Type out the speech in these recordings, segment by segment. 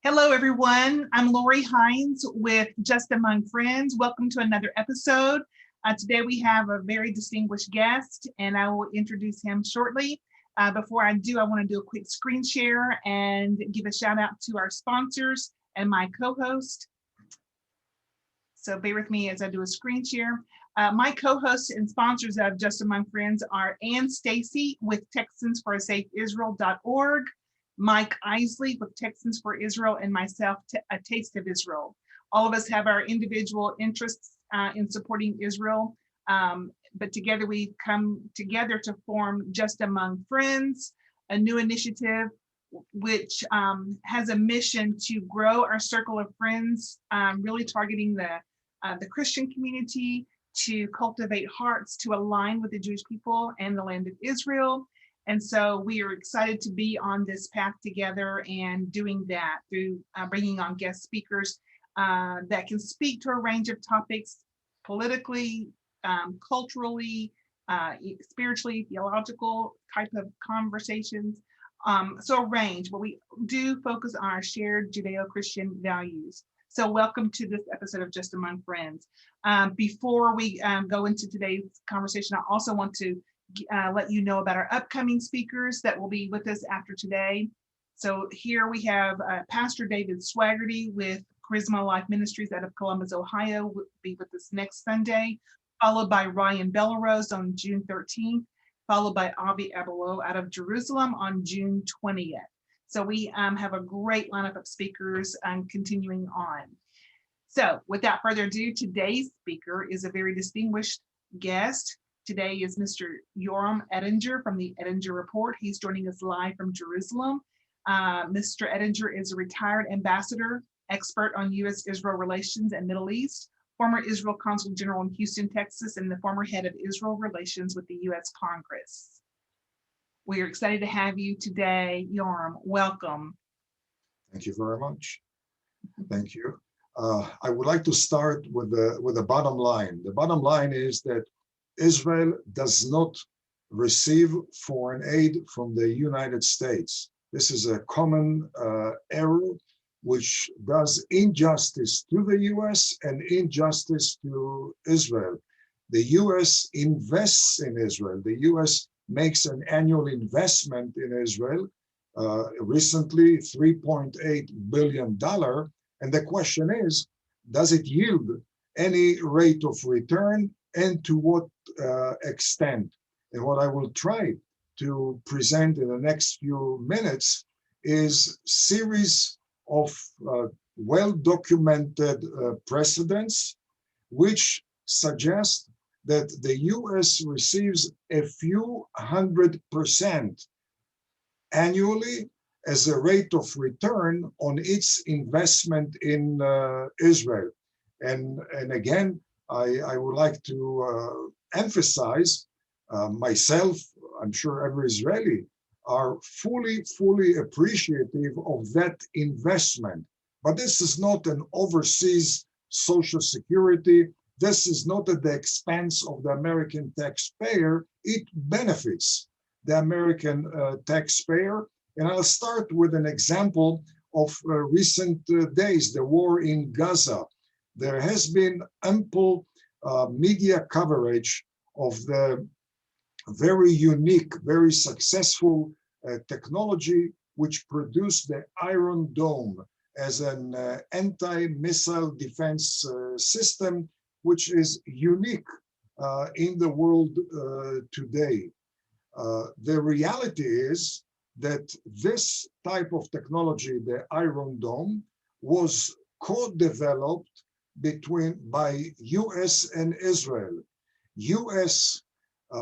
Hello, everyone. I'm Lori Hines with Just Among Friends. Welcome to another episode. Today we have a very distinguished guest, and I will introduce him shortly. Before I do, I want to do a quick screen share and give a shout out to our sponsors and my co-host. So bear with me as I do a screen share. My co-hosts and sponsors of Just Among Friends are Ann Stacy with TexansForASafeIsrael.org, Mike Isley with Texans for Israel, and myself, A Taste of Israel. All of us have our individual interests in supporting Israel, but together we come together to form Just Among Friends, a new initiative which has a mission to grow our circle of friends, really targeting the Christian community, to cultivate hearts to align with the Jewish people and the land of Israel. And so we are excited to be on this path together and doing that through bringing on guest speakers that can speak to a range of topics politically, culturally, spiritually, theological type of conversations. So a range, but we do focus on our shared Judeo-Christian values. So welcome to this episode of Just Among Friends. Before we go into today's conversation, I also want to let you know about our upcoming speakers that will be with us after today. So here we have Pastor David Swaggerty with Charisma Life Ministries out of Columbus, Ohio, will be with us next Sunday, followed by Ryan Bellerose on June 13th, followed by Avi Abelo out of Jerusalem on June 20th. So we have a great lineup of speakers continuing on. So without further ado, today's speaker is a very distinguished guest. Today is Mr. Yoram Ettinger from the Ettinger Report. He's joining us live from Jerusalem. Mr. Ettinger is a retired ambassador, expert on U.S.-Israel relations and Middle East, former Israel Consul General in Houston, Texas, and the former head of Israel relations with the U.S. Congress. We are excited to have you today, Yoram. Welcome. Thank you very much. Thank you. I would like to start with the bottom line. The bottom line is that Israel does not receive foreign aid from the United States. This is a common error which does injustice to the US and injustice to Israel. The US invests in Israel. The US makes an annual investment in Israel, recently $3.8 billion. And the question is, does it yield any rate of return and to what extent? And what I will try to present in the next few minutes is a series of well-documented precedents which suggest that the US receives a few 100% annually as a rate of return on its investment in Israel. And again, I would like to emphasize myself, I'm sure every Israeli, are fully appreciative of that investment. But this is not an overseas social security. This is not at the expense of the American taxpayer. It benefits the American taxpayer. And I'll start with an example of recent days, the war in Gaza. There has been ample media coverage of the very unique, very successful technology which produced the Iron Dome as an anti-missile defense system, which is unique in the world today. The reality is that this type of technology, the Iron Dome, was co-developed by US and Israel. US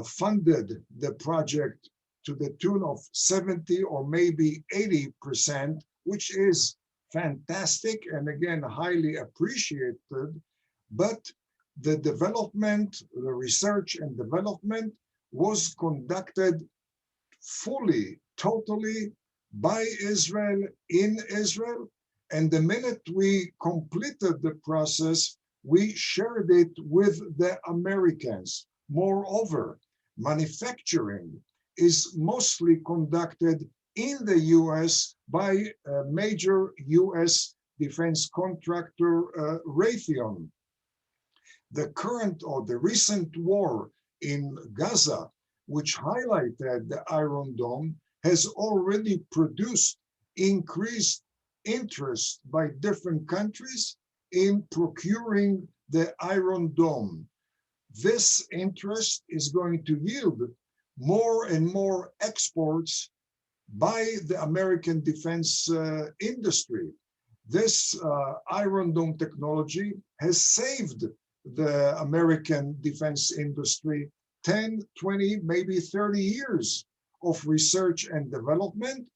funded the project to the tune of 70 or maybe 80%, which is fantastic and again, highly appreciated, but the development, the research and development was conducted fully, totally by Israel, in Israel. And the minute we completed the process, we shared it with the Americans. Moreover, manufacturing is mostly conducted in the US by a major US defense contractor, Raytheon. The current or the recent war in Gaza, which highlighted the Iron Dome, has already produced increased interest by different countries in procuring the Iron Dome. This interest is going to yield more and more exports by the American defense industry. This Iron Dome technology has saved the American defense industry 10, 20, maybe 30 years of research and development.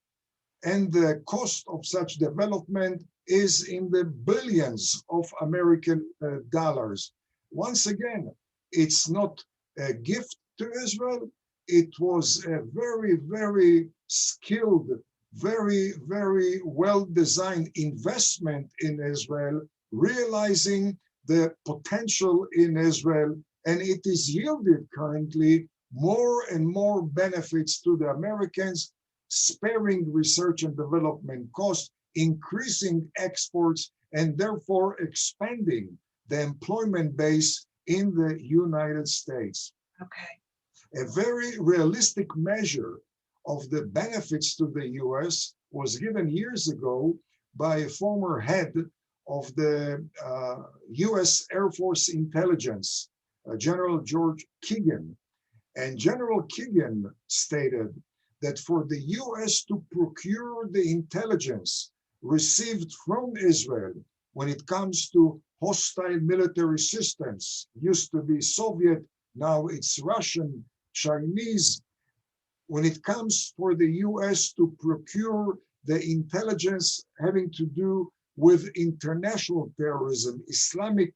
And the cost of such development is in the billions of American dollars. Once again, it's not a gift to Israel. It was a very, very skilled, very, very well-designed investment in Israel, realizing the potential in Israel, and it is yielded currently more and more benefits to the Americans, sparing research and development costs, increasing exports, and therefore expanding the employment base in the United States. Okay. A very realistic measure of the benefits to the US was given years ago by a former head of the US Air Force Intelligence, General George Keegan. And General Keegan stated that for the US to procure the intelligence received from Israel when it comes to hostile military systems, used to be Soviet, now it's Russian, Chinese, when it comes for the US to procure the intelligence having to do with international terrorism, Islamic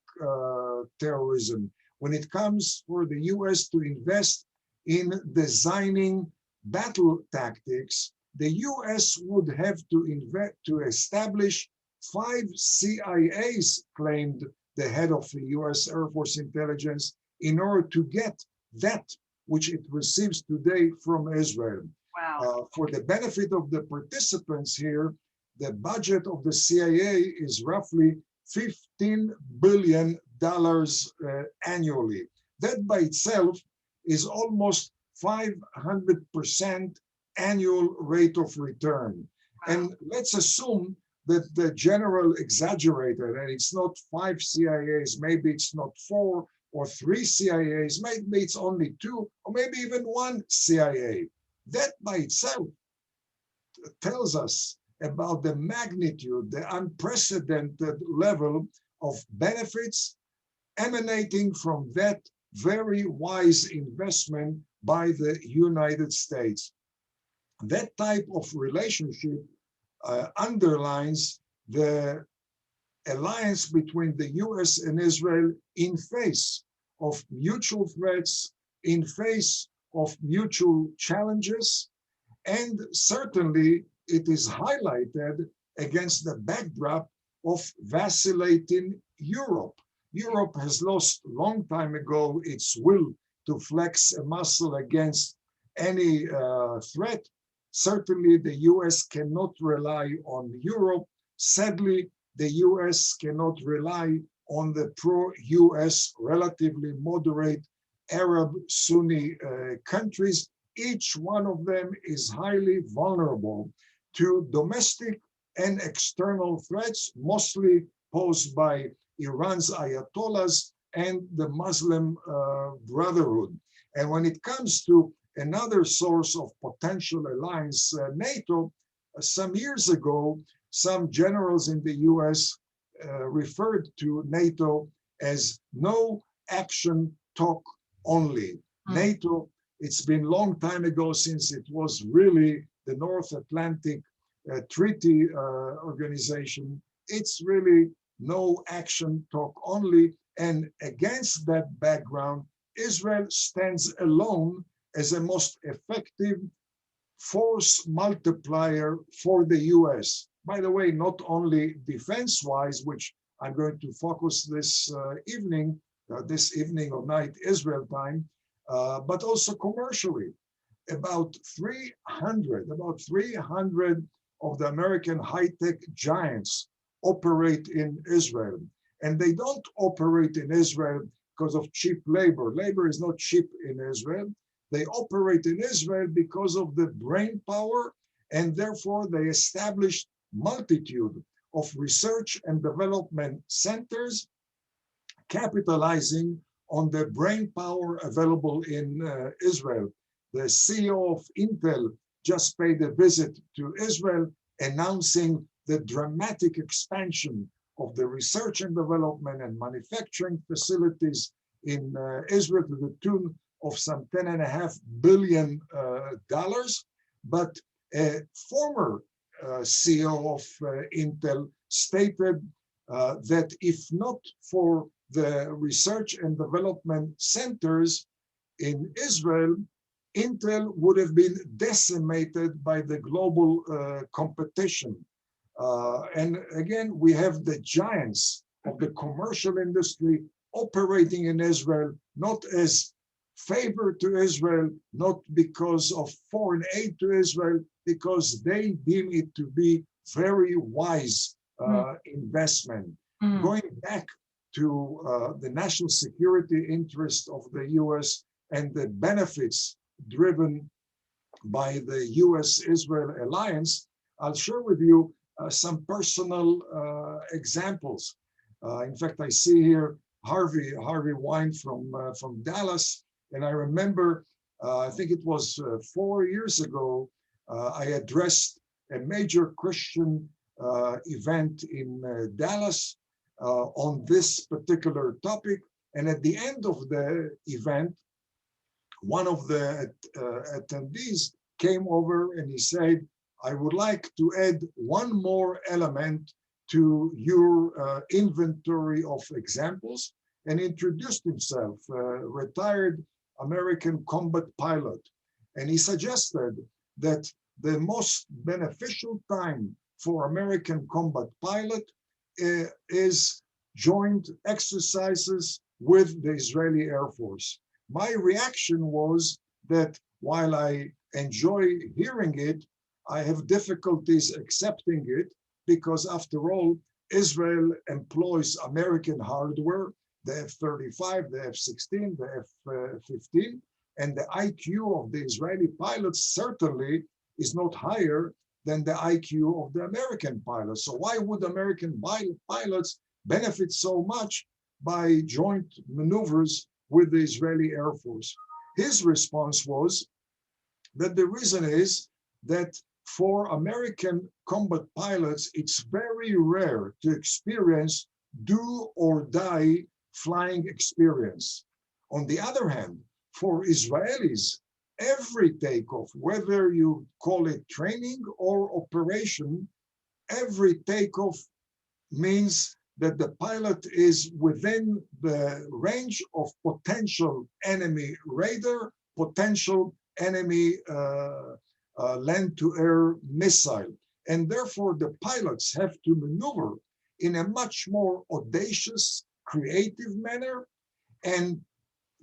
terrorism, when it comes for the US to invest in designing battle tactics, the US would have to establish 5 CIAs, claimed the head of the US Air Force Intelligence, in order to get that which it receives today from Israel. Wow. For the benefit of the participants here, the budget of the CIA is roughly $15 billion annually. That by itself is almost 500% annual rate of return. Wow. And let's assume that the general exaggerated, and it's not 5 CIAs, maybe it's not 4 or 3 CIAs, maybe it's only 2, or maybe even 1 CIA. That by itself tells us about the magnitude, the unprecedented level of benefits emanating from that very wise investment by the United States. That type of relationship underlines the alliance between the US and Israel in face of mutual threats, in face of mutual challenges, and certainly it is highlighted against the backdrop of vacillating Europe. Europe has lost long time ago its will to flex a muscle against any threat. Certainly the US cannot rely on Europe. Sadly, the US cannot rely on the pro-US, relatively moderate Arab Sunni countries. Each one of them is highly vulnerable to domestic and external threats, mostly posed by Iran's Ayatollahs and the Muslim Brotherhood. And when it comes to another source of potential alliance, NATO, some years ago, some generals in the US referred to NATO as no action, talk only. NATO, it's been a long time ago since it was really the North Atlantic Treaty Organization. It's really no action, talk only. And against that background, Israel stands alone as a most effective force multiplier for the US. By the way, not only defense-wise, which I'm going to focus this evening or night Israel time, but also commercially. about 300 of the American high-tech giants operate in Israel. And they don't operate in Israel because of cheap labor. Labor is not cheap in Israel. They operate in Israel because of the brain power, and therefore they established multitude of research and development centers capitalizing on the brain power available in Israel. The CEO of Intel just paid a visit to Israel, announcing the dramatic expansion of the research and development and manufacturing facilities in Israel to the tune of some $10.5 billion. But a former CEO of Intel stated that if not for the research and development centers in Israel, Intel would have been decimated by the global competition. And again, we have the giants of the commercial industry operating in Israel, not as favor to Israel, not because of foreign aid to Israel, because they deem it to be very wise investment. Going back to the national security interest of the US and the benefits driven by the US-Israel alliance, I'll share with you some personal examples. In fact, I see here Harvey Wine from Dallas, and I remember, I think it was 4 years ago, I addressed a major Christian event in Dallas on this particular topic. And at the end of the event, one of the attendees came over and he said, I would like to add one more element to your inventory of examples, and introduced himself, retired American combat pilot. And he suggested that the most beneficial time for American combat pilot is joint exercises with the Israeli Air Force. My reaction was that while I enjoy hearing it, I have difficulties accepting it, because after all, Israel employs American hardware, the F-35, the F-16, the F-15, and the IQ of the Israeli pilots certainly is not higher than the IQ of the American pilots. So why would American pilots benefit so much by joint maneuvers with the Israeli Air Force? His response was that the reason is that for American combat pilots, it's very rare to experience do or die flying experience. On the other hand, for Israelis, every takeoff, whether you call it training or operation, every takeoff means that the pilot is within the range of potential enemy radar, potential enemy land-to-air missile. And therefore, the pilots have to maneuver in a much more audacious, creative manner, and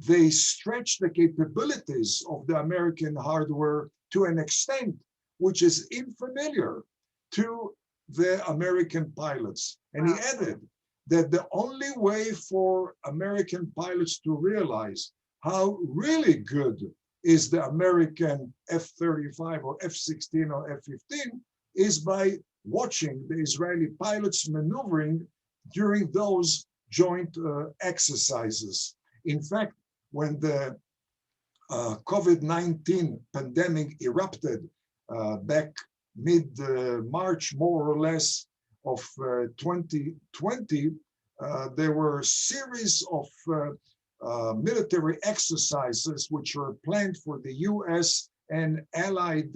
they stretch the capabilities of the American hardware to an extent which is unfamiliar to the American pilots. And he added that the only way for American pilots to realize how really good is the American F-35 or F-16 or F-15 is by watching the Israeli pilots maneuvering during those joint exercises. In fact, when the COVID-19 pandemic erupted back mid-March, more or less, of 2020, there were a series of military exercises which were planned for the US and allied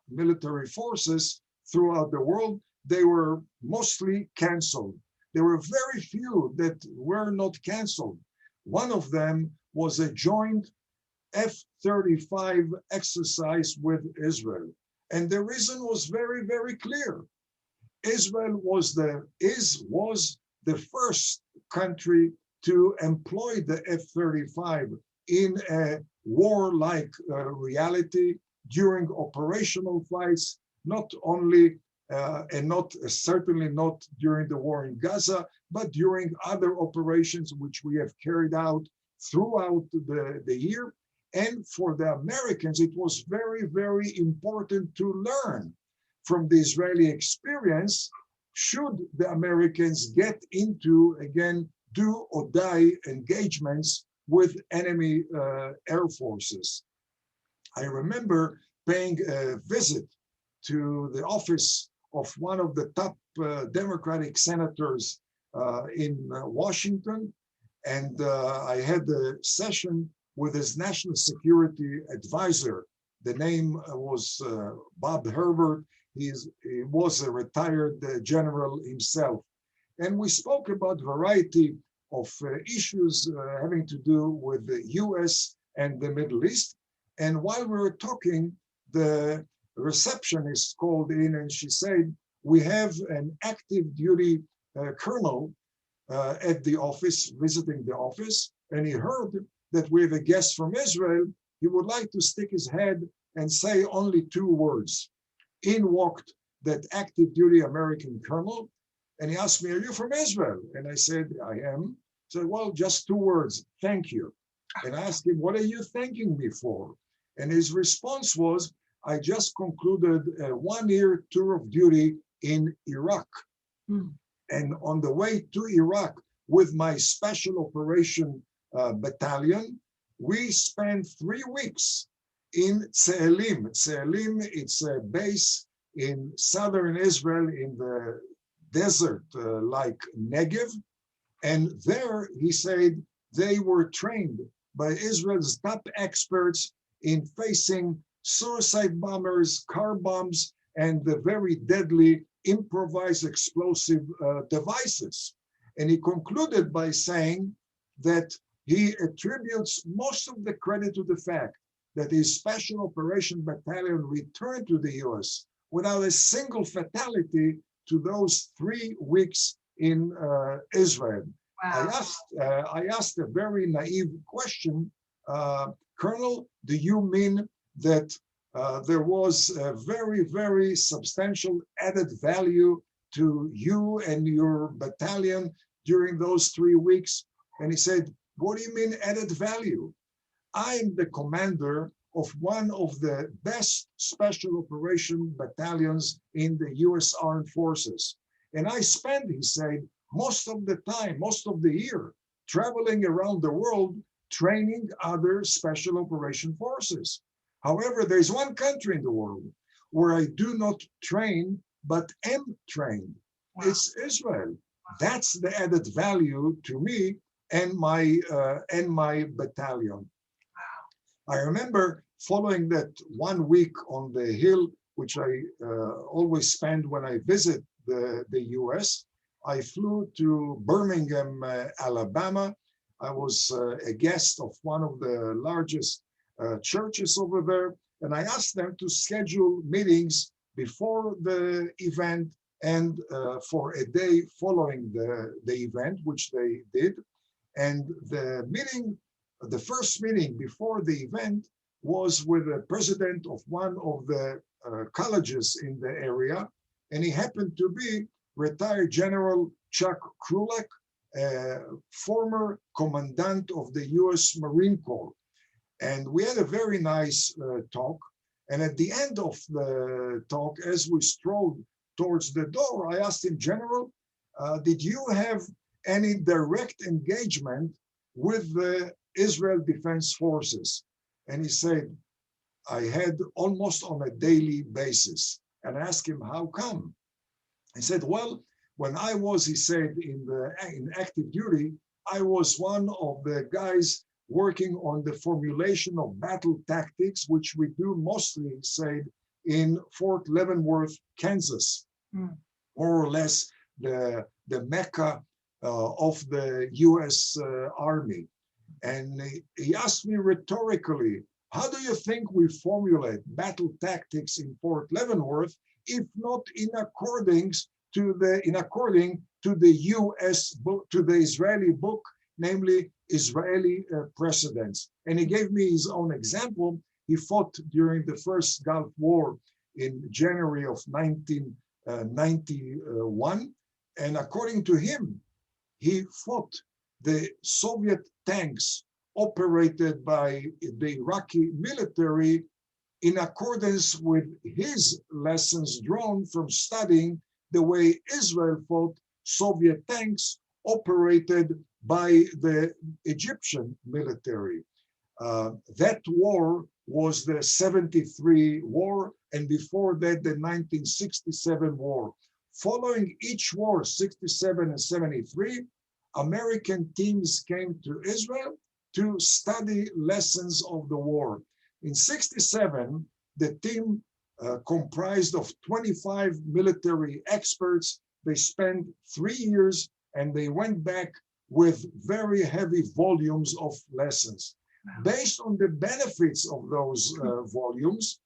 military forces throughout the world. They were mostly canceled. There were very few that were not canceled. One of them was a joint F-35 exercise with Israel. And the reason was very, very clear. Israel was the first country to employ the F-35 in a war-like reality during operational flights, not only and not certainly not during the war in Gaza, but during other operations which we have carried out throughout the year. And for the Americans, it was very, very important to learn from the Israeli experience should the Americans get into, again, do or die engagements with enemy air forces. I remember paying a visit to the office of one of the top Democratic senators in Washington, and I had a session with his national security advisor. The name was Bob Herbert. He was a retired general himself. And we spoke about a variety of issues having to do with the US and the Middle East. And while we were talking, the receptionist called in and she said, we have an active duty colonel at the office, visiting the office, and he heard that we have a guest from Israel. He would like to stick his head and say only 2 words. In walked that active duty American colonel, and he asked me, are you from Israel? And I said, I am. He said, well, just 2 words, thank you. And I asked him, what are you thanking me for? And his response was, I just concluded a 1-year tour of duty in Iraq. And on the way to Iraq with my special operation battalion, we spent 3 weeks in Tse'elim. Tse'elim, it's a base in southern Israel in the desert like Negev. And there, he said, they were trained by Israel's top experts in facing suicide bombers, car bombs, and the very deadly improvised explosive devices. And he concluded by saying that he attributes most of the credit to the fact that his Special Operation Battalion returned to the US without a single fatality to those 3 weeks in Israel. Wow. I asked a very naive question, Colonel, do you mean that there was a very, very substantial added value to you and your battalion during those 3 weeks? And he said, what do you mean added value? I'm the commander of one of the best special operation battalions in the US Armed Forces. And I spend, he said, most of the time, most of the year, traveling around the world, training other special operation forces. However, there's one country in the world where I do not train, but am trained. Wow. It's Israel. That's the added value to me and my battalion. I remember following that 1 week on the Hill, which I always spend when I visit the US. I flew to Birmingham, Alabama. I was a guest of one of the largest churches over there, and I asked them to schedule meetings before the event and for a day following the event, which they did. And the first meeting before the event was with the president of one of the colleges in the area, and he happened to be retired General Chuck Krulak, former commandant of the US Marine Corps. And we had a very nice talk. And at the end of the talk, as we strolled towards the door, I asked him, General, did you have any direct engagement with the Israel Defense Forces? And he said, I had almost on a daily basis. And I asked him, how come? He said, well, when I was, he said, in active duty, I was one of the guys working on the formulation of battle tactics, which we do mostly, he said, in Fort Leavenworth, Kansas, more or less the Mecca of the US Army. And he asked me rhetorically, how do you think we formulate battle tactics in Fort Leavenworth, if not in according to the US book, to the Israeli book, namely Israeli presidents. And he gave me his own example. He fought during the first Gulf War in January of 1991. And according to him, he fought the Soviet tanks operated by the Iraqi military in accordance with his lessons drawn from studying the way Israel fought Soviet tanks operated by the Egyptian military. That war was the 73 war, and before that, the 1967 war. Following each war, 67 and 73, American teams came to Israel to study lessons of the war. In 67, the team comprised of 25 military experts. They spent 3 years and they went back with very heavy volumes of lessons. Wow. Based on the benefits of those volumes,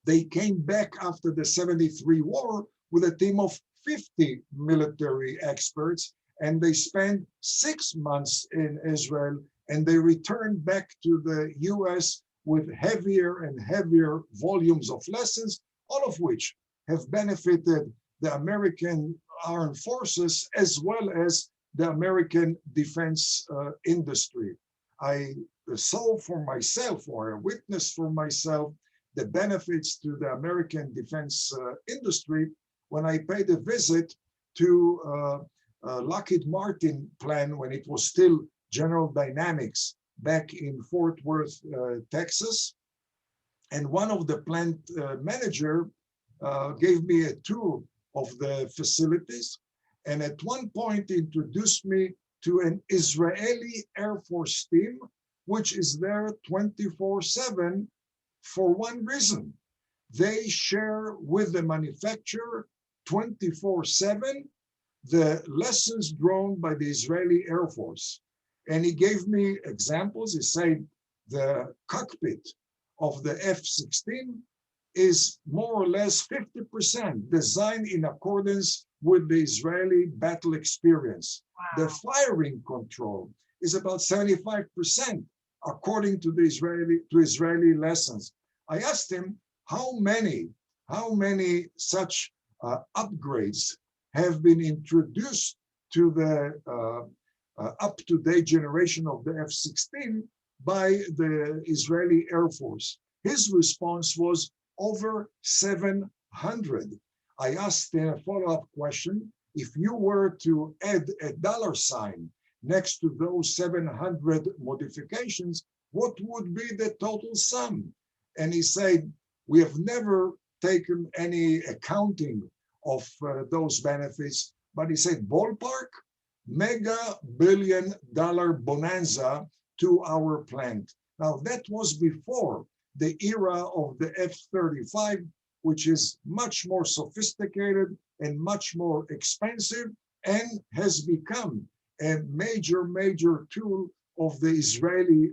they came back after the 73 war with a team of 50 military experts, and they spent 6 months in Israel, and they returned back to the US with heavier and heavier volumes of lessons, all of which have benefited the American armed forces as well as the American defense industry. I saw for myself, or I witnessed for myself, the benefits to the American defense industry when I paid a visit to Lockheed Martin plant when it was still General Dynamics back in Fort Worth, Texas. And one of the plant manager gave me a tour of the facilities, and at one point introduced me to an Israeli Air Force team, which is there 24/7 for one reason. They share with the manufacturer 24/7 the lessons drawn by the Israeli Air Force. And he gave me examples. He said the cockpit of the F-16 is more or less 50% designed in accordance with the Israeli battle experience. Wow. The firing control is about 75% according to the Israeli lessons. I asked him how many such upgrades have been introduced to the up-to-date generation of the F-16 by the Israeli Air Force. His response was over 700. I asked him a follow-up question. If you were to add a dollar sign next to those 700 modifications, what would be the total sum? And he said, we have never taken any accounting of those benefits, but he said, ballpark, mega billion-dollar bonanza to our plant. Now, that was before the era of the F-35, which is much more sophisticated and much more expensive and has become a major tool of the Israeli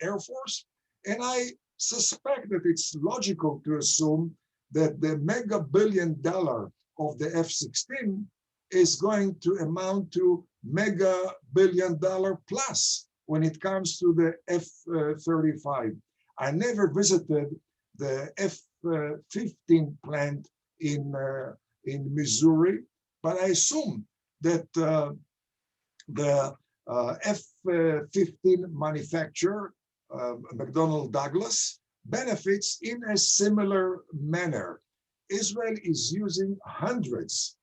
Air Force. And I suspect that it's logical to assume that the mega billion-dollar of the F-16 is going to amount to mega billion-dollar plus when it comes to the F-35. I never visited the F-15 plant in Missouri, but I assume that the F-15 manufacturer, McDonnell Douglas, benefits in a similar manner. Israel is using hundreds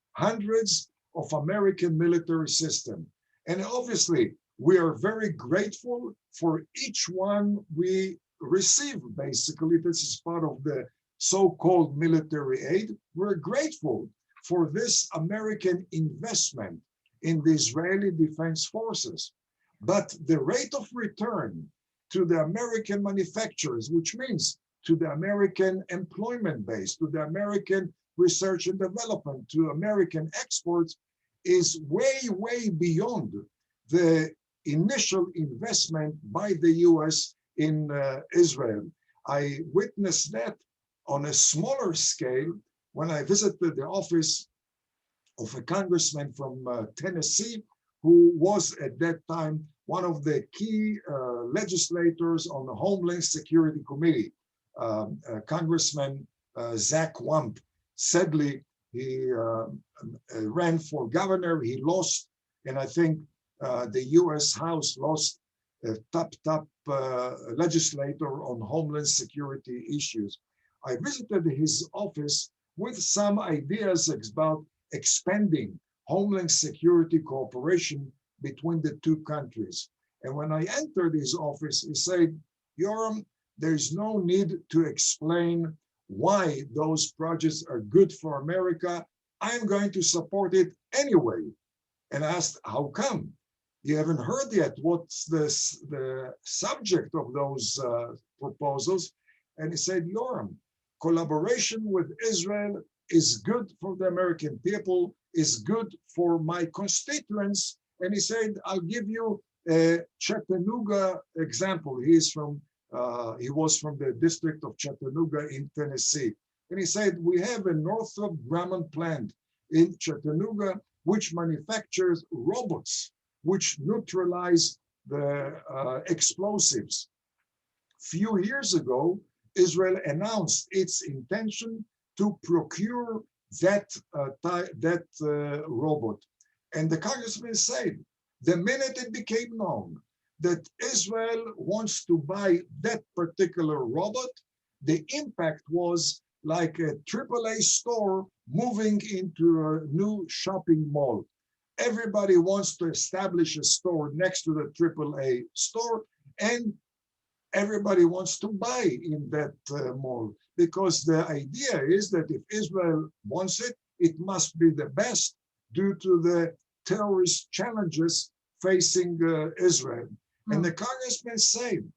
of American military systems. And obviously, we are very grateful for each one we receive. Basically, this is part of the so-called military aid. We're grateful for this American investment in the Israeli Defense Forces. But the rate of return to the American manufacturers, which means to the American employment base, to the American research and development, to American exports, is way beyond the initial investment by the US in Israel. I witnessed that on a smaller scale when I visited the office of a congressman from Tennessee who was at that time one of the key legislators on the Homeland Security Committee, Congressman Zach Wamp. Sadly, he ran for governor, he lost, and I think the US House lost a top legislator on Homeland Security issues. I visited his office with some ideas about expanding Homeland Security cooperation between the two countries. And when I entered his office, he said, Yoram, there's no need to explain why those projects are good for America. I'm going to support it anyway. And I asked, how come? You haven't heard yet what's the subject of those proposals. And he said, Yoram, collaboration with Israel is good for the American people, is good for my constituents. And he said, I'll give you a Chattanooga example. He was from the district of Chattanooga in Tennessee. And he said, we have a Northrop Grumman plant in Chattanooga, which manufactures robots, which neutralize the explosives. Few years ago, Israel announced its intention to procure that robot. And the congressman said, the minute it became known that Israel wants to buy that particular robot, the impact was like a AAA store moving into a new shopping mall. Everybody wants to establish a store next to the AAA store, and everybody wants to buy in that mall, because the idea is that if Israel wants it, it must be the best due to the terrorist challenges facing Israel. And the congressman said,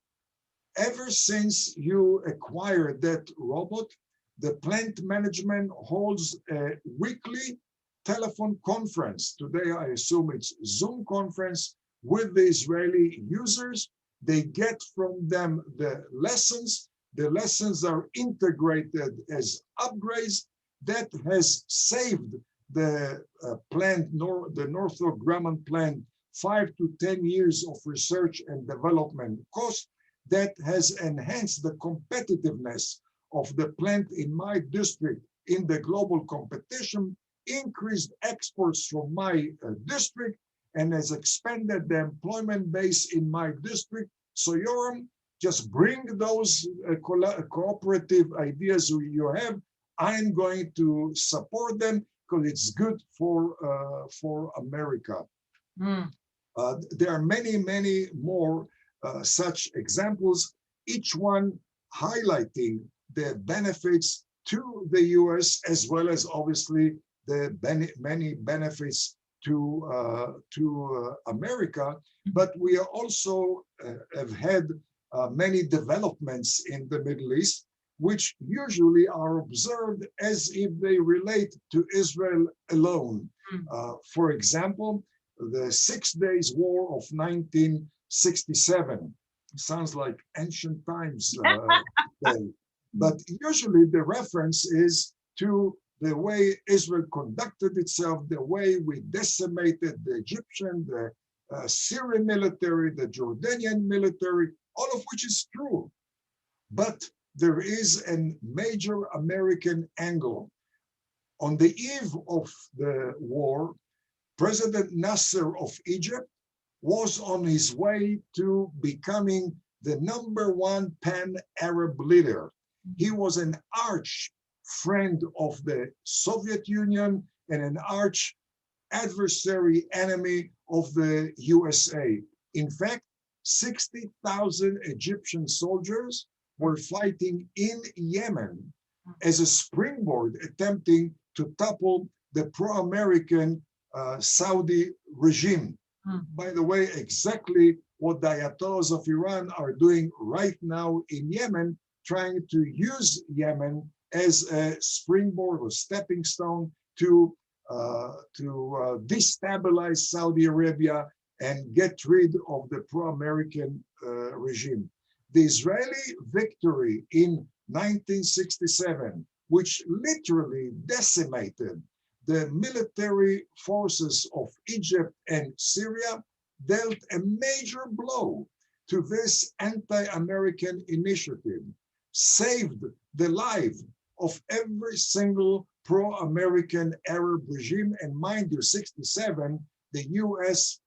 ever since you acquired that robot, the plant management holds a weekly telephone conference. Today, I assume it's Zoom conference with the Israeli users. They get from them the lessons. The lessons are integrated as upgrades. That has saved the the Northrop Grumman plant 5 to 10 years of research and development cost. That has enhanced the competitiveness of the plant in my district in the global competition, increased exports from my district, and has expanded the employment base in my district. So Yoram, just bring those cooperative ideas you have. I'm going to support them because it's good for America. There are many, many more such examples, each one highlighting the benefits to the US, as well as obviously the many benefits to America. But we are also have had many developments in the Middle East, which usually are observed as if they relate to Israel alone. For example, the 6 Days War of 1967 sounds like ancient times today. But usually the reference is to the way Israel conducted itself, the way we decimated the Egyptian, the Syrian military, the Jordanian military, all of which is true. But there is a major American angle. On the eve of the war, President Nasser of Egypt was on his way to becoming the #1 pan-Arab leader. He was an arch friend of the Soviet Union and an arch adversary enemy of the USA. In fact, 60,000 Egyptian soldiers were fighting in Yemen as a springboard, attempting to topple the pro-American Saudi regime. By the way, exactly what the Ayatollahs of Iran are doing right now in Yemen, trying to use Yemen as a springboard or stepping stone to destabilize Saudi Arabia and get rid of the pro-American regime. The Israeli victory in 1967, which literally decimated the military forces of Egypt and Syria dealt a major blow to this anti-American initiative, saved the life of every single pro-American Arab regime. And mind you, 67, the US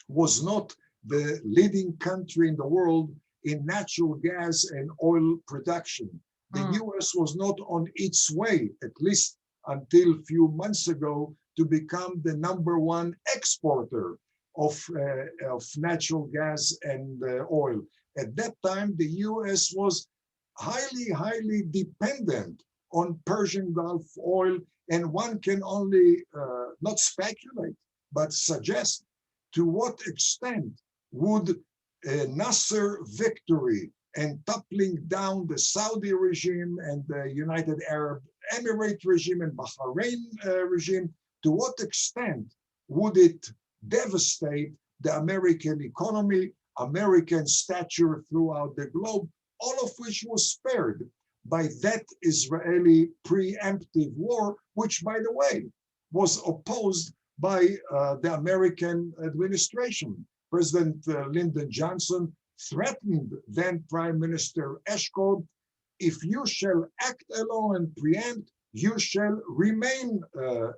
was not the leading country in the world in natural gas and oil production. The US was not on its way, at least until a few months ago, to become the #1 exporter of natural gas and oil. At that time, the US was highly dependent on Persian Gulf oil, and one can only not speculate, but suggest to what extent would Nasser victory and toppling down the Saudi regime and the United Arab Emirate regime and Bahrain regime, to what extent would it devastate the American economy, American stature throughout the globe, all of which was spared by that Israeli preemptive war, which, by the way, was opposed by the American administration. President Lyndon Johnson threatened then Prime Minister Eshkol, if you shall act alone and preempt, you shall remain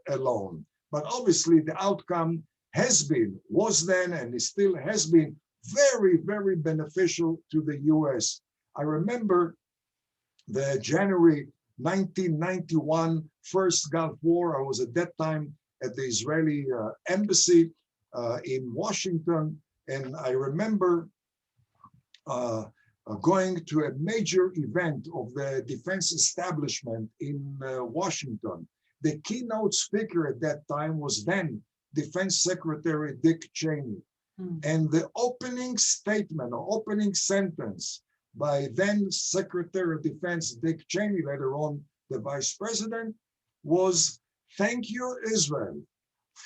alone. But obviously the outcome has been, was then, and still has been very beneficial to the US. I remember the January 1991 first Gulf War. I was at that time at the Israeli embassy in Washington, and I remember going to a major event of the defense establishment in Washington. The keynote speaker at that time was then Defense Secretary Dick Cheney. And the opening statement or opening sentence by then Secretary of Defense Dick Cheney, later on the Vice President, was, "Thank you, Israel,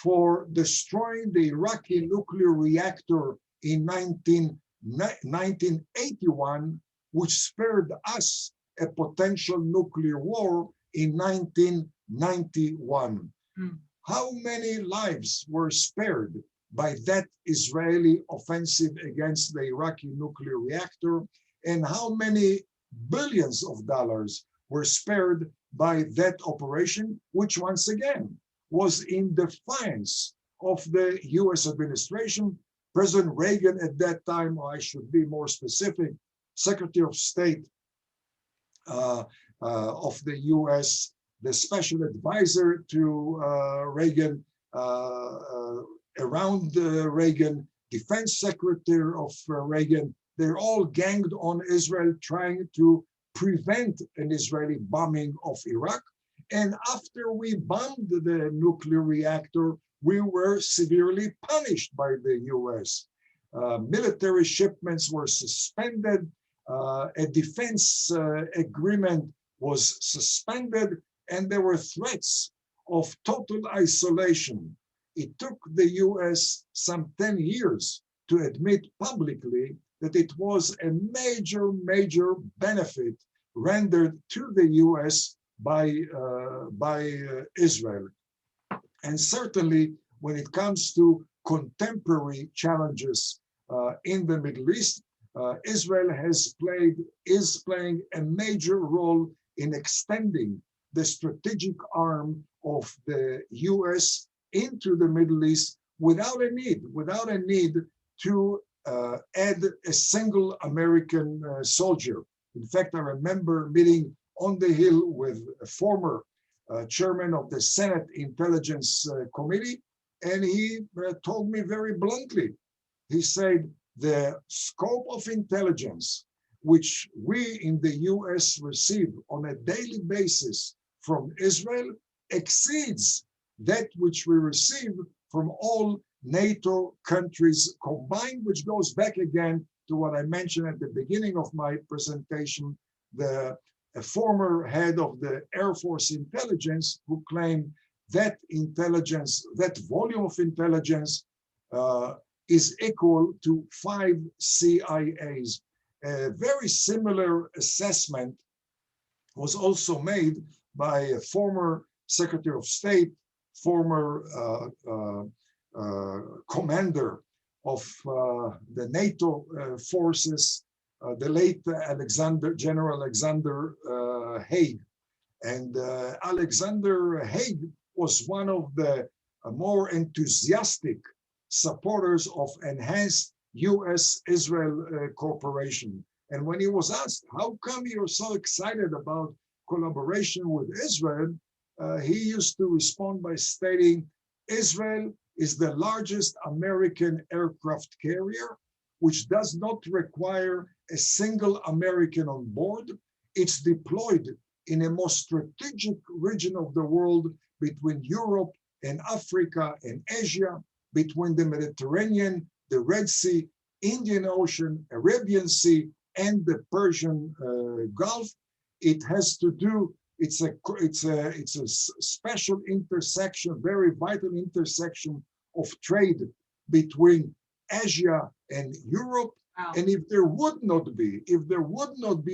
for destroying the Iraqi nuclear reactor in 1981, which spared us a potential nuclear war in 1991. How many lives were spared by that Israeli offensive against the Iraqi nuclear reactor, and how many billions of dollars were spared by that operation, which once again was in defiance of the US administration. President Reagan at that time, or I should be more specific, Secretary of State of the US, the special advisor to Reagan, around Reagan, defense secretary of Reagan, they're all ganged on Israel, trying to prevent an Israeli bombing of Iraq. And after we bombed the nuclear reactor, we were severely punished by the US. Military shipments were suspended. A defense agreement was suspended, and there were threats of total isolation. It took the US some 10 years to admit publicly that it was a major benefit rendered to the US by Israel. And certainly when it comes to contemporary challenges in the Middle East, Israel is playing a major role in extending the strategic arm of the US into the Middle East without a need to add a single American soldier. In fact, I remember meeting on the Hill with a former chairman of the Senate Intelligence Committee, and he told me very bluntly, he said, the scope of intelligence which we in the US receive on a daily basis from Israel exceeds that which we receive from all NATO countries combined, which goes back again to what I mentioned at the beginning of my presentation, the former head of the Air Force intelligence who claimed that intelligence, that volume of intelligence is equal to 5 CIAs. A very similar assessment was also made by a former Secretary of State former commander of the NATO forces, the late General Alexander Haig. And Alexander Haig was one of the more enthusiastic supporters of enhanced U.S.-Israel cooperation. And when he was asked, how come you're so excited about collaboration with Israel, he used to respond by stating, Israel is the largest American aircraft carrier, which does not require a single American on board. It's deployed in a most strategic region of the world between Europe and Africa and Asia, between the Mediterranean, the Red Sea, Indian Ocean, Arabian Sea, and the Persian Gulf. It has to do, it's a special intersection, very vital intersection of trade between Asia and Europe. Wow. And if there would not be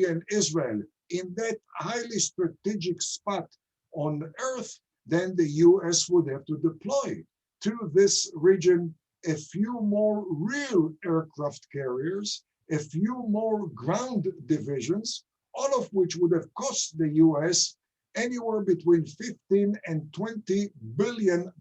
an Israel in that highly strategic spot on Earth, then the US would have to deploy to this region a few more real aircraft carriers, a few more ground divisions, all of which would have cost the US anywhere between $15 and $20 billion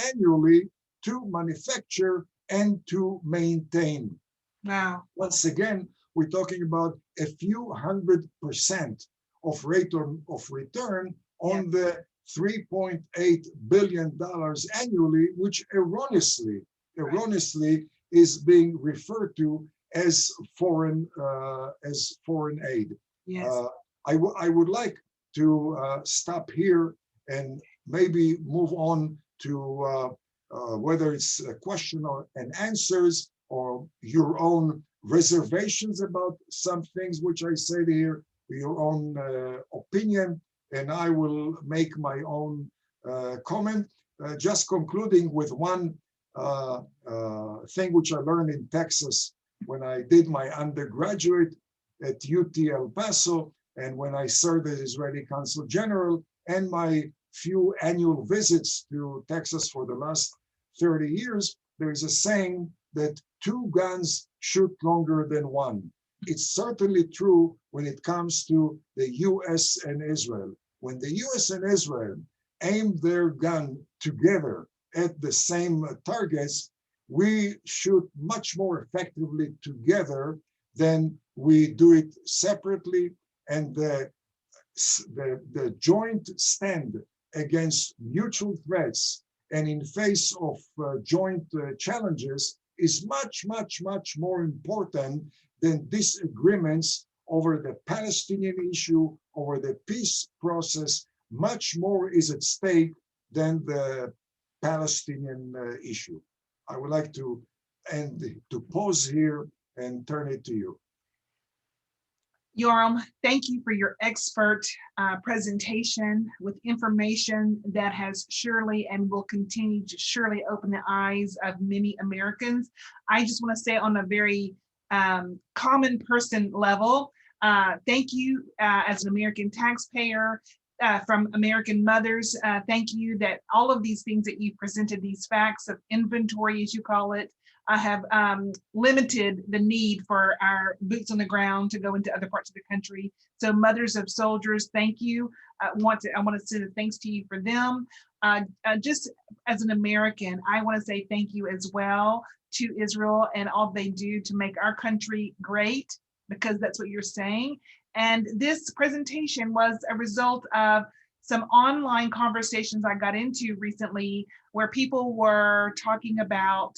annually to manufacture and to maintain. Wow. Once again, we're talking about a few 100% of rate of return on the $3.8 billion annually, which erroneously is being referred to as foreign aid. Yes. I would like to stop here and maybe move on to whether it's a question and answers or your own reservations about some things which I said here, your own opinion, and I will make my own comment. Just concluding with one thing which I learned in Texas when I did my undergraduate at UT El Paso, and when I served as Israeli Consul General, and my few annual visits to Texas for the last 30 years, there is a saying that two guns shoot longer than one. It's certainly true when it comes to the US and Israel. When the US and Israel aim their gun together at the same targets, we shoot much more effectively together than we do it separately. And the joint stand against mutual threats and in face of joint challenges is much, much, much more important than disagreements over the Palestinian issue, over the peace process. Much more is at stake than the Palestinian issue. I would like to pause here and turn it to you. Yoram, thank you for your expert presentation with information that has surely and will continue to surely open the eyes of many Americans. I just want to say on a very common person level, thank you as an American taxpayer, from American mothers. Thank you that all of these things that you presented, these facts of inventory, as you call it, have limited the need for our boots on the ground to go into other parts of the country. So mothers of soldiers, thank you. I want to send a thanks to you for them. Just as an American, I want to say thank you as well to Israel and all they do to make our country great, because that's what you're saying. And this presentation was a result of some online conversations I got into recently where people were talking about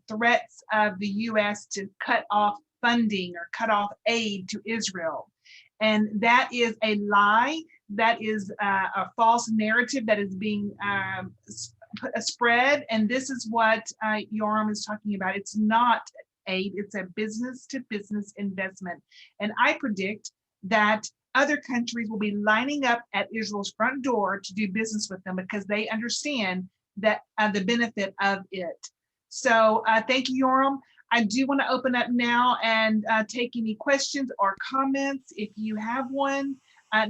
threats of the US to cut off funding or cut off aid to Israel. And that is a lie. That is a false narrative that is being spread. And this is what Yoram is talking about. It's not aid, it's a business to business investment. And I predict that other countries will be lining up at Israel's front door to do business with them because they understand that the benefit of it. So thank you, Yoram. I do want to open up now and take any questions or comments if you have one.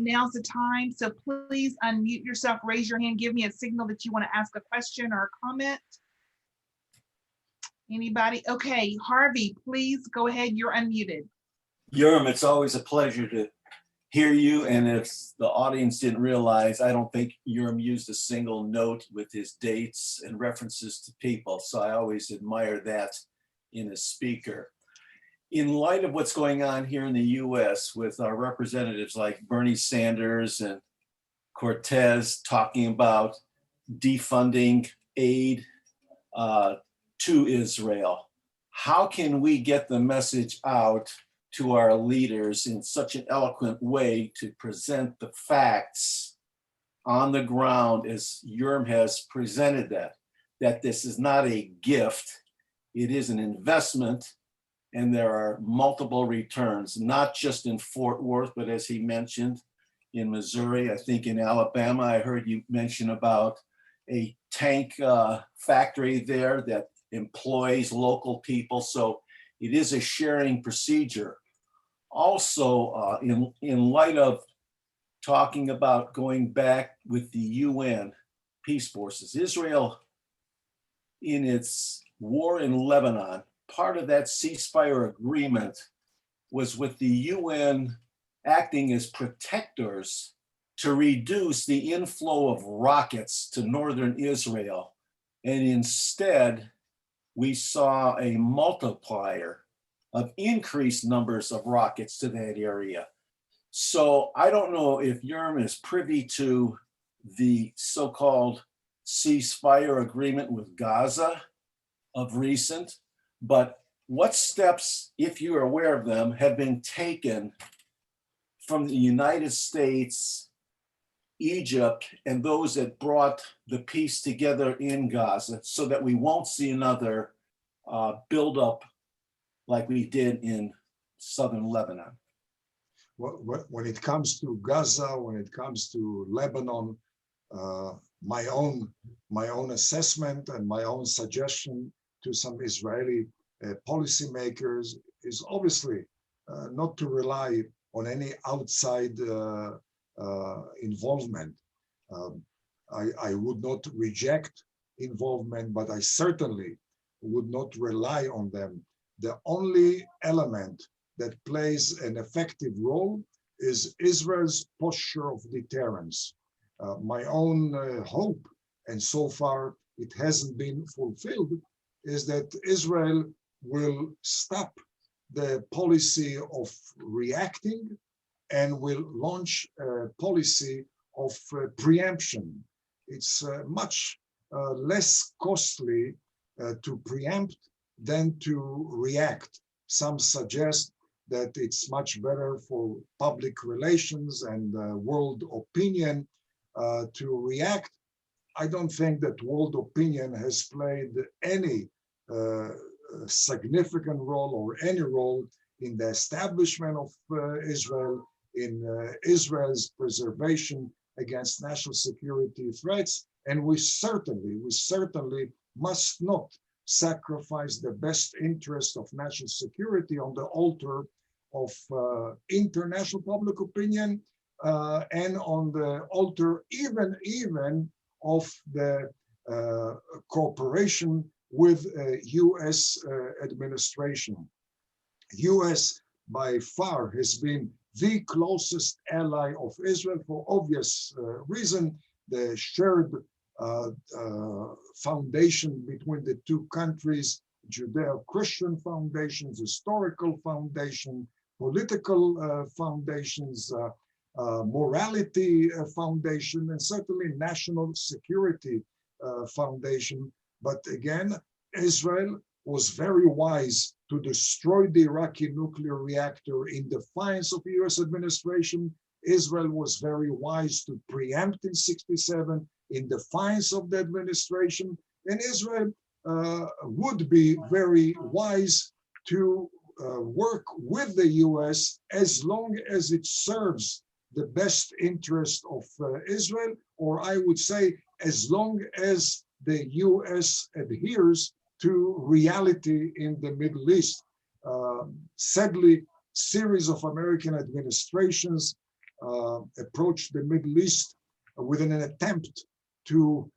now's the time. So please unmute yourself, raise your hand, give me a signal that you want to ask a question or a comment. Anybody? Okay, Harvey, please go ahead. You're unmuted. Yerm, it's always a pleasure to hear you. And if the audience didn't realize, I don't think Yerm used a single note with his dates and references to people. So I always admire that in a speaker. In light of what's going on here in the US with our representatives like Bernie Sanders and Cortez talking about defunding aid to Israel, how can we get the message out to our leaders in such an eloquent way to present the facts on the ground as Yerm has presented that this is not a gift, it is an investment, and there are multiple returns, not just in Fort Worth, but as he mentioned, in Missouri, I think in Alabama, I heard you mention about a tank factory there that employs local people. So it is a sharing procedure. Also, in light of talking about going back with the UN peace forces, Israel in its war in Lebanon, part of that ceasefire agreement was with the UN acting as protectors to reduce the inflow of rockets to northern Israel. And instead, we saw a multiplier of increased numbers of rockets to that area. So I don't know if Yerm is privy to the so-called ceasefire agreement with Gaza of recent, but what steps, if you are aware of them, have been taken from the United States, Egypt, and those that brought the peace together in Gaza so that we won't see another buildup like we did in southern Lebanon? When it comes to Gaza, when it comes to Lebanon, my own assessment and my own suggestion to some Israeli policymakers is obviously not to rely on any outside involvement. I would not reject involvement, but I certainly would not rely on them. The only element that plays an effective role is Israel's posture of deterrence. My own hope, and so far it hasn't been fulfilled, is that Israel will stop the policy of reacting and will launch a policy of preemption. It's much less costly to preempt than to react. Some suggest that it's much better for public relations and world opinion to react. I don't think that world opinion has played any significant role or any role in the establishment of Israel, in Israel's preservation against national security threats. And we certainly must not sacrifice the best interest of national security on the altar of international public opinion and on the altar even of the cooperation with US administration. US by far has been the closest ally of Israel for obvious reason. The shared foundation between the two countries, Judeo-Christian foundations, historical foundation, political foundations, morality foundation, and certainly national security foundation. But again, Israel was very wise to destroy the Iraqi nuclear reactor in defiance of the US administration. Israel was very wise to preempt in '67 in defiance of the administration. And Israel would be very wise to work with the US as long as it serves the best interest of Israel, or I would say as long as the US adheres to reality in the Middle East. Sadly, series of American administrations approach the Middle East with an attempt to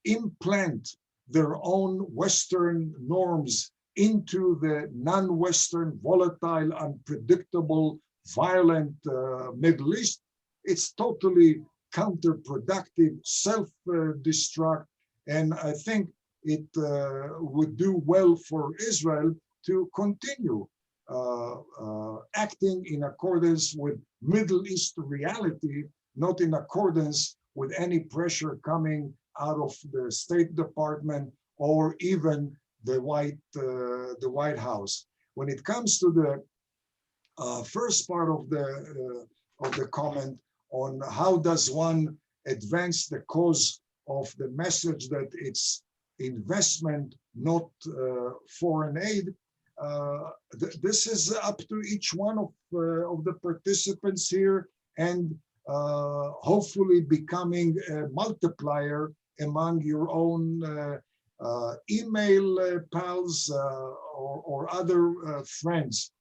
implant their own Western norms into the non-Western, volatile, unpredictable, violent Middle East, it's totally counterproductive, self-destruct, and I think it would do well for Israel to continue acting in accordance with Middle East reality, not in accordance with any pressure coming out of the State Department or even the White House. When it comes to the first part of the comment on how does one advance the cause of the message that it's investment, not foreign aid, this is up to each one of the participants here, and hopefully becoming a multiplier among your own email pals or other friends,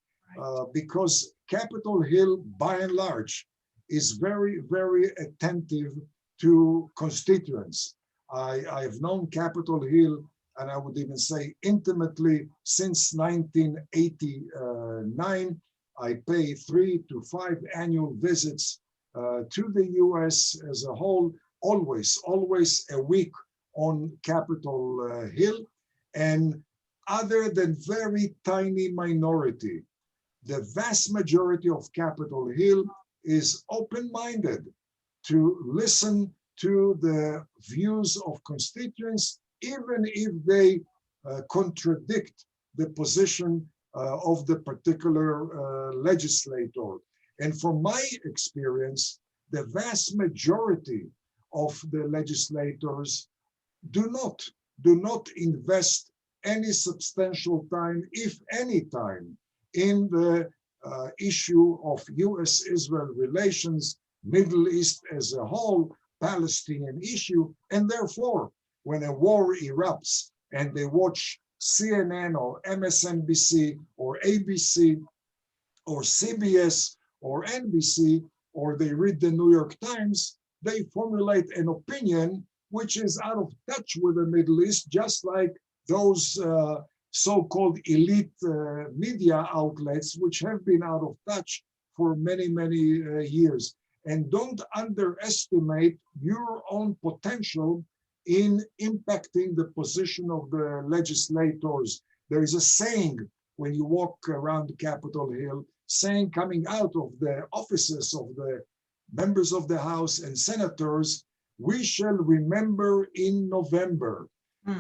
because Capitol Hill, by and large, is very, very attentive to constituents. I've known Capitol Hill, and I would even say intimately, since 1989. I pay 3 to 5 annual visits to the US as a whole, always a week on Capitol Hill. And other than very tiny minority, the vast majority of Capitol Hill is open-minded to listen to the views of constituents, even if they contradict the position of the particular legislator. And from my experience, the vast majority of the legislators do not invest any substantial time, if any time, in the issue of US-Israel relations, Middle East as a whole, Palestinian issue, and therefore, when a war erupts and they watch CNN or MSNBC or ABC or CBS or NBC, or they read the New York Times, they formulate an opinion which is out of touch with the Middle East, just like those so-called elite media outlets, which have been out of touch for many, many years. And don't underestimate your own potential in impacting the position of the legislators. There is a saying when you walk around Capitol Hill, saying coming out of the offices of the members of the House and senators, we shall remember in November.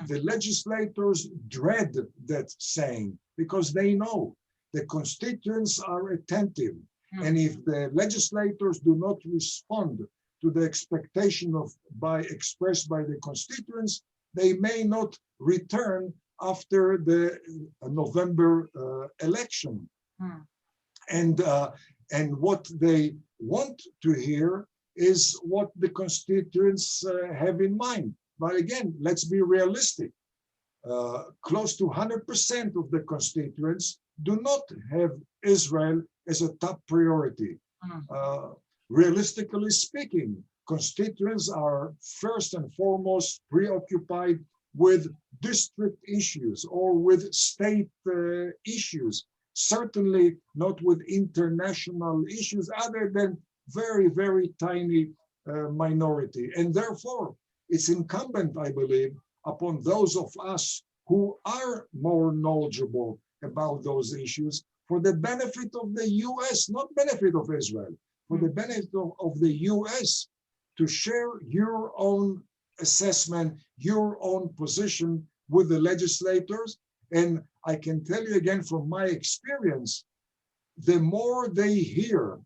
The legislators dread that saying because they know the constituents are attentive. And if the legislators do not respond to the expectation expressed by the constituents, they may not return after the November election. And what they want to hear is what the constituents have in mind. But again, let's be realistic. Close to 100% of the constituents do not have Israel as a top priority. Realistically speaking, constituents are first and foremost preoccupied with district issues or with state issues, certainly not with international issues other than very, very tiny minority. And therefore, it's incumbent, I believe, upon those of us who are more knowledgeable about those issues for the benefit of the US, not benefit of Israel, for the benefit of the US, to share your own assessment, your own position with the legislators. And I can tell you again from my experience, the more they hear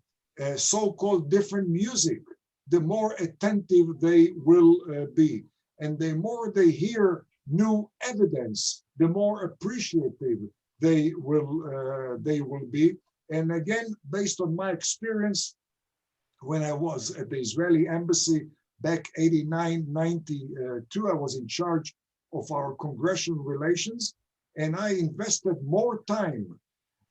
so-called different music, the more attentive they will be. And the more they hear new evidence, the more appreciative they will be. And again, based on my experience, when I was at the Israeli embassy back 89, 92, I was in charge of our congressional relations, and I invested more time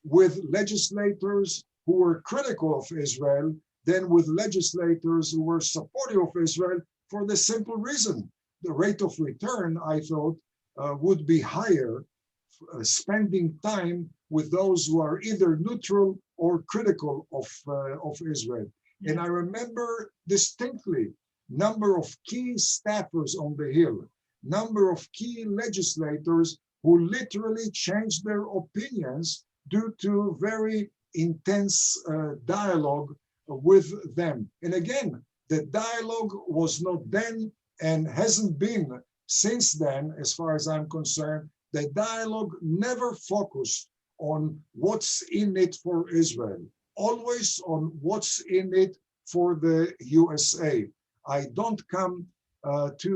with legislators who were critical of Israel than with legislators who were supportive of Israel, for the simple reason the rate of return, I thought, would be higher spending time with those who are either neutral or critical of Israel. Yeah. And I remember distinctly number of key staffers on the Hill, number of key legislators who literally changed their opinions due to very intense dialogue with them. And again, the dialogue was not then and hasn't been since then, as far as I'm concerned. The dialogue never focused on what's in it for Israel, always on what's in it for the USA. I don't come to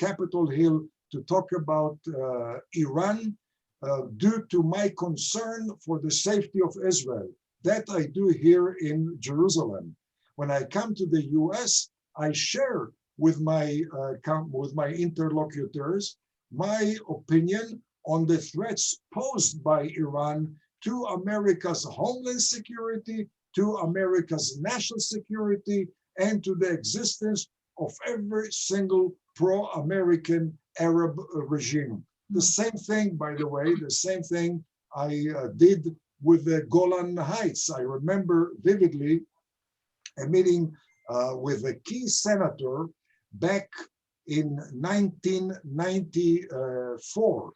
Capitol Hill to talk about Iran due to my concern for the safety of Israel. That I do here in Jerusalem. When I come to the US, I share with my interlocutors my opinion on the threats posed by Iran to America's homeland security, to America's national security, and to the existence of every single pro-American Arab regime. The same thing, by the way, the same thing I did with the Golan Heights. I remember vividly a meeting with a key senator back in 1994,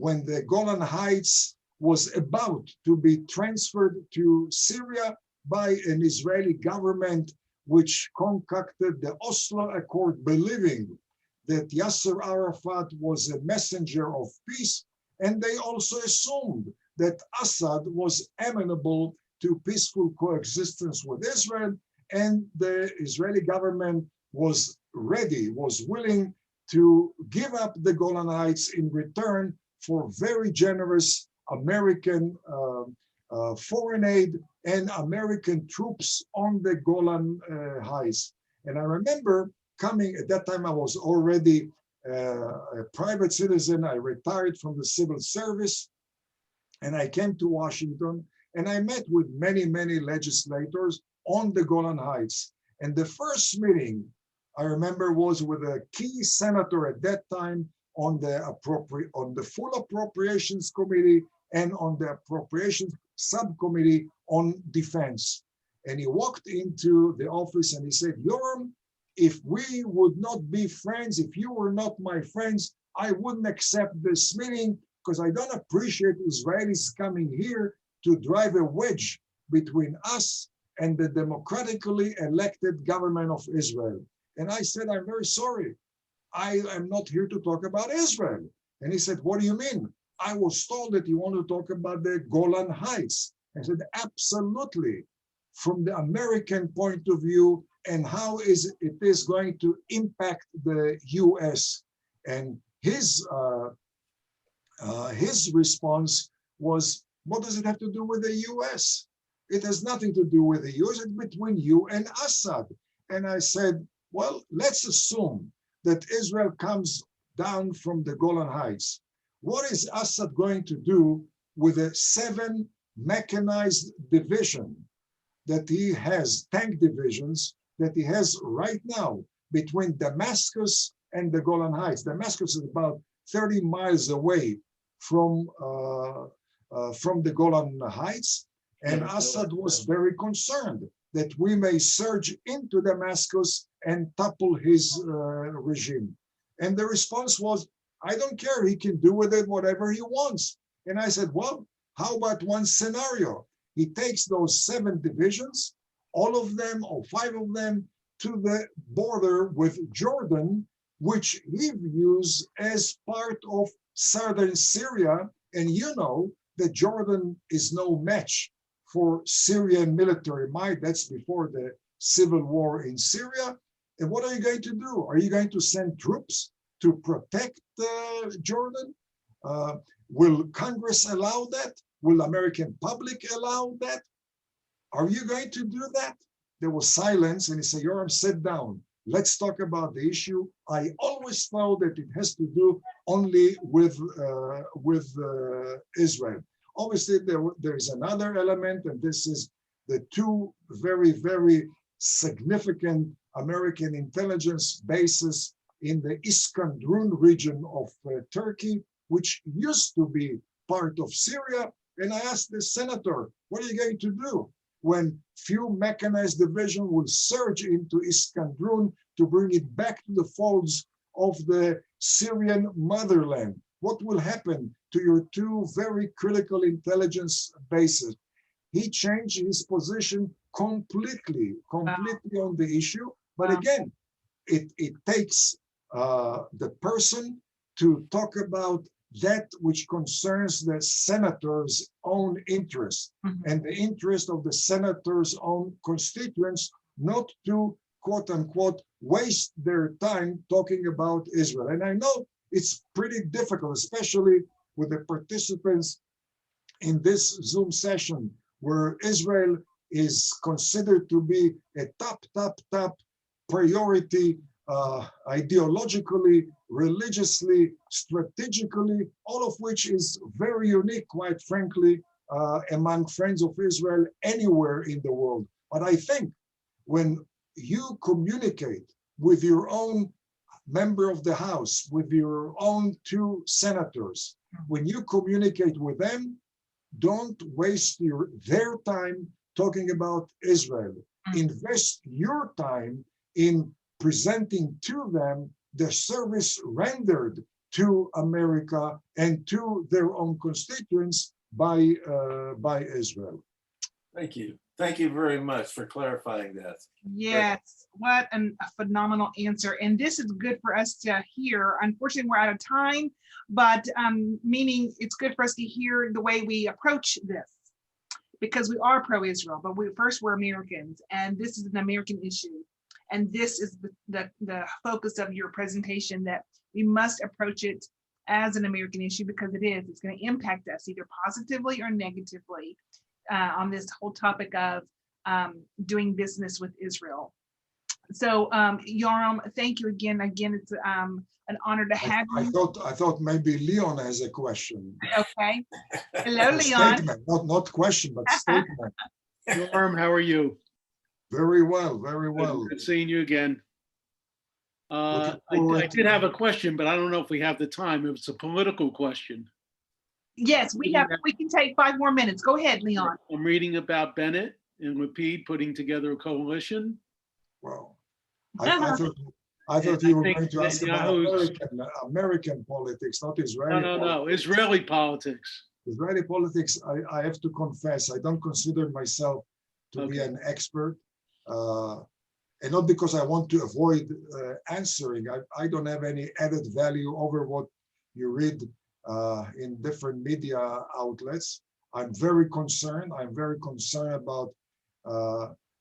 when the Golan Heights was about to be transferred to Syria by an Israeli government which concocted the Oslo Accord, believing that Yasser Arafat was a messenger of peace, and they also assumed that Assad was amenable to peaceful coexistence with Israel, and the Israeli government was ready, was willing to give up the Golan Heights in return for very generous American foreign aid and American troops on the Golan Heights. And I remember coming, at that time I was already a private citizen. I retired from the civil service, and I came to Washington, and I met with many, many legislators on the Golan Heights. And the first meeting I remember was with a key senator at that time on the full appropriations committee and on the appropriations subcommittee on defense. And he walked into the office and he said, Yoram, if we would not be friends, if you were not my friends, I wouldn't accept this meeting, because I don't appreciate Israelis coming here to drive a wedge between us and the democratically elected government of Israel. And I said, I'm very sorry. I am not here to talk about Israel. And he said, what do you mean? I was told that you want to talk about the Golan Heights. I said, absolutely. From the American point of view, and how it is going to impact the US. And his response was, what does it have to do with the US? It has nothing to do with the US, it's between you and Assad. And I said, well, let's assume that Israel comes down from the Golan Heights. What is Assad going to do with a 7 mechanized division that he has, tank divisions, that he has right now between Damascus and the Golan Heights? Damascus is about 30 miles away from the Golan Heights, and Assad was very concerned that we may surge into Damascus and topple his regime. And the response was, I don't care, he can do with it whatever he wants. And I said, well, how about one scenario? He takes those 7 divisions, all of them or 5 of them, to the border with Jordan, which he views as part of southern Syria. And you know that Jordan is no match for Syrian military might. That's before the civil war in Syria. And what are you going to do? Are you going to send troops to protect Jordan? Will Congress allow that? Will the American public allow that? Are you going to do that? There was silence, and he said, Yoram, sit down. Let's talk about the issue. I always thought that it has to do only with Israel. Obviously, there is another element, and this is the two very, very significant American intelligence bases in the Iskenderun region of Turkey, which used to be part of Syria. And I asked the senator, what are you going to do when few mechanized division will surge into Iskenderun to bring it back to the folds of the Syrian motherland? What will happen to your two very critical intelligence bases? He changed his position completely on the issue. But again, it takes the person to talk about that which concerns the senator's own interest and the interest of the senator's own constituents, not to quote unquote waste their time talking about Israel. And I know it's pretty difficult, especially with the participants in this Zoom session, where Israel is considered to be a top priority, ideologically, religiously, strategically, all of which is very unique, quite frankly, among friends of Israel anywhere in the world. But I think when you communicate with your own member of the House, with your own two senators, when you communicate with them, don't waste their time talking about Israel. Invest your time in presenting to them the service rendered to America and to their own constituents by Israel. Thank you. Thank you very much for clarifying that. Yes, what a phenomenal answer. And this is good for us to hear. Unfortunately, we're out of time, but meaning it's good for us to hear the way we approach this, because we are pro-Israel, but we're Americans, and this is an American issue. And this is the focus of your presentation, that we must approach it as an American issue, because it's going to impact us either positively or negatively on this whole topic of doing business with Israel. So Yoram, thank you again. Again, it's an honor to have you. I thought maybe Leon has a question. Okay. Hello, Leon. Statement, not question, but statement. Yoram, how are you? Very well, very well. Good seeing you again. I did have a question, but I don't know if we have the time. It's a political question. Yes, we can take 5 more minutes. Go ahead, Leon. I'm reading about Bennett and Lapid putting together a coalition. Well, I thought you were going to ask about American politics, not Israeli. No, Israeli politics. Israeli politics, I have to confess, I don't consider myself to be an expert. And not because I want to avoid answering. I don't have any added value over what you read in different media outlets. I'm very concerned. I'm very concerned about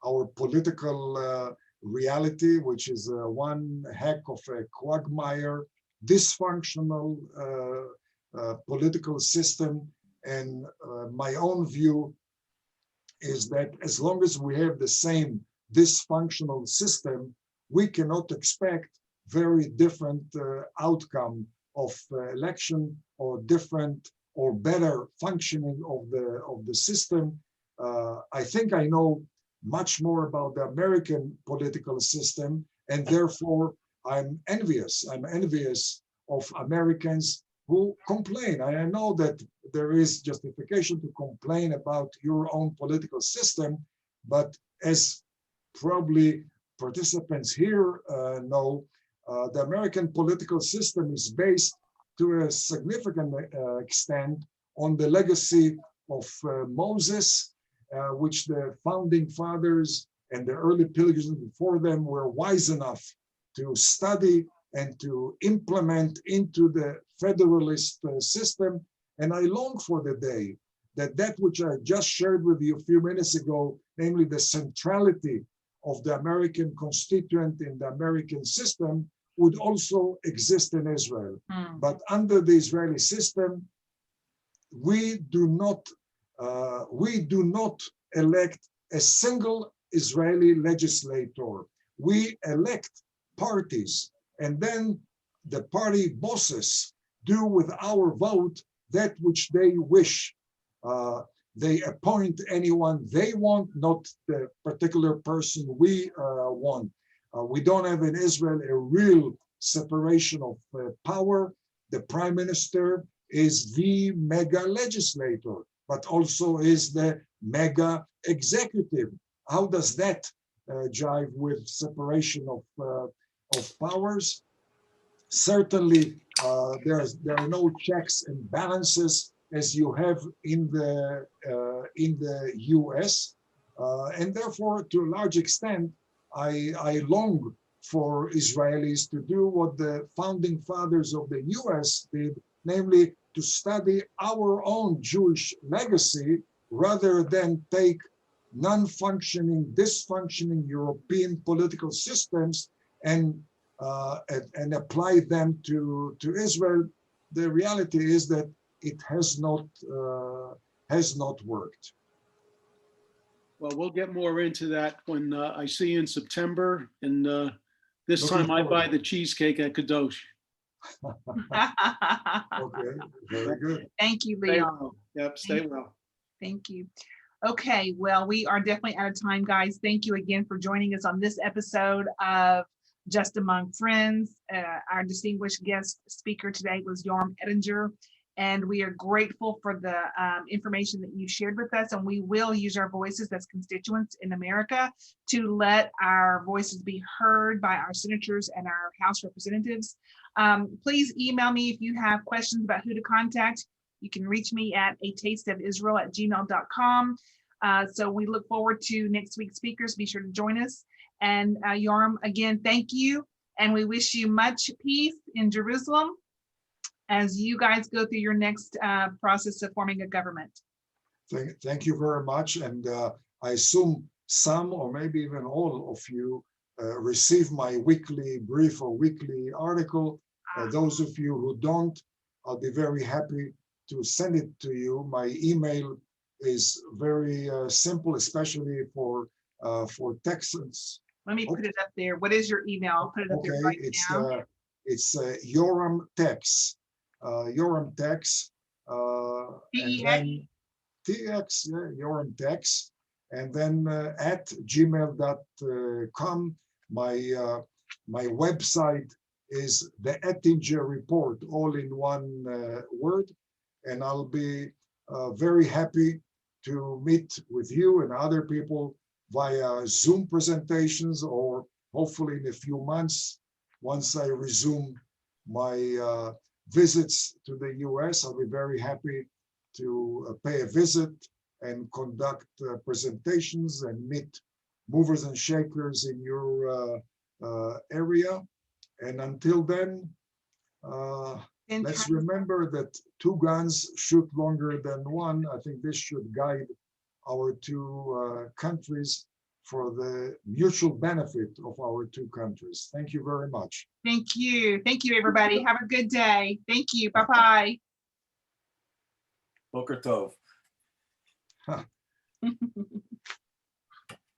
our political reality, which is one heck of a quagmire, dysfunctional political system. And my own view is that as long as we have the same dysfunctional system, we cannot expect very different outcome of election or different or better functioning of the system. I think I know much more about the American political system, and therefore I'm envious. I'm envious of Americans who complain. I know that there is justification to complain about your own political system, but as probably participants here know, the American political system is based to a significant extent on the legacy of Moses, which the founding fathers and the early pilgrims before them were wise enough to study and to implement into the federalist system. And I long for the day that which I just shared with you a few minutes ago, namely the centrality of the American constituent in the American system, would also exist in Israel. But under the Israeli system, we do not elect a single Israeli legislator. We elect parties, and then the party bosses do with our vote that which they wish. They appoint anyone they want, not the particular person we want. We don't have in Israel a real separation of power. The prime minister is the mega legislator, but also is the mega executive. How does that jive with separation of powers? Certainly, there are no checks and balances as you have in the U.S., and therefore, to a large extent, I long for Israelis to do what the founding fathers of the U.S. did, namely to study our own Jewish legacy rather than take non-functioning, dysfunctioning European political systems and apply them to Israel. The reality is that it has not worked. Well, we'll get more into that when I see you in September. And this Looking time I forward. buy the cheesecake at Kadosh. Okay, very good. Thank you, Stay Leon. well. Yep, stay well. Thank you. Okay, well, we are definitely out of time, guys. Thank you again for joining us on this episode of Just Among Friends. Our distinguished guest speaker today was Yorm Ettinger, and we are grateful for the information that you shared with us, and we will use our voices as constituents in America to let our voices be heard by our senators and our House representatives. Please email me if you have questions about who to contact. You can reach me at atasteofisrael@gmail.com. So we look forward to next week's speakers. Be sure to join us. And Yorm, again, thank you. And we wish you much peace in Jerusalem as you guys go through your next process of forming a government. Thank you very much. And I assume some or maybe even all of you receive my weekly brief or weekly article. Those of you who don't, I'll be very happy to send it to you. My email is very simple, especially for Texans. Let me put it up there. What is your email? I'll put it up there right now. It's Yoram Tex. Yoram Tex. And then TX, yeah, Yoram Tex. And then at gmail.com. My website is the Ettinger Report, all in one word. And I'll be very happy to meet with you and other people via Zoom presentations, or hopefully in a few months, once I resume my visits to the US, I'll be very happy to pay a visit and conduct presentations and meet movers and shakers in your area. And until then, let's remember that 2 guns shoot longer than 1. I think this should guide our 2 countries for the mutual benefit of our 2 countries. Thank you very much. Thank you. Thank you, everybody. Have a good day. Thank you. Bye-bye. Boker Tov.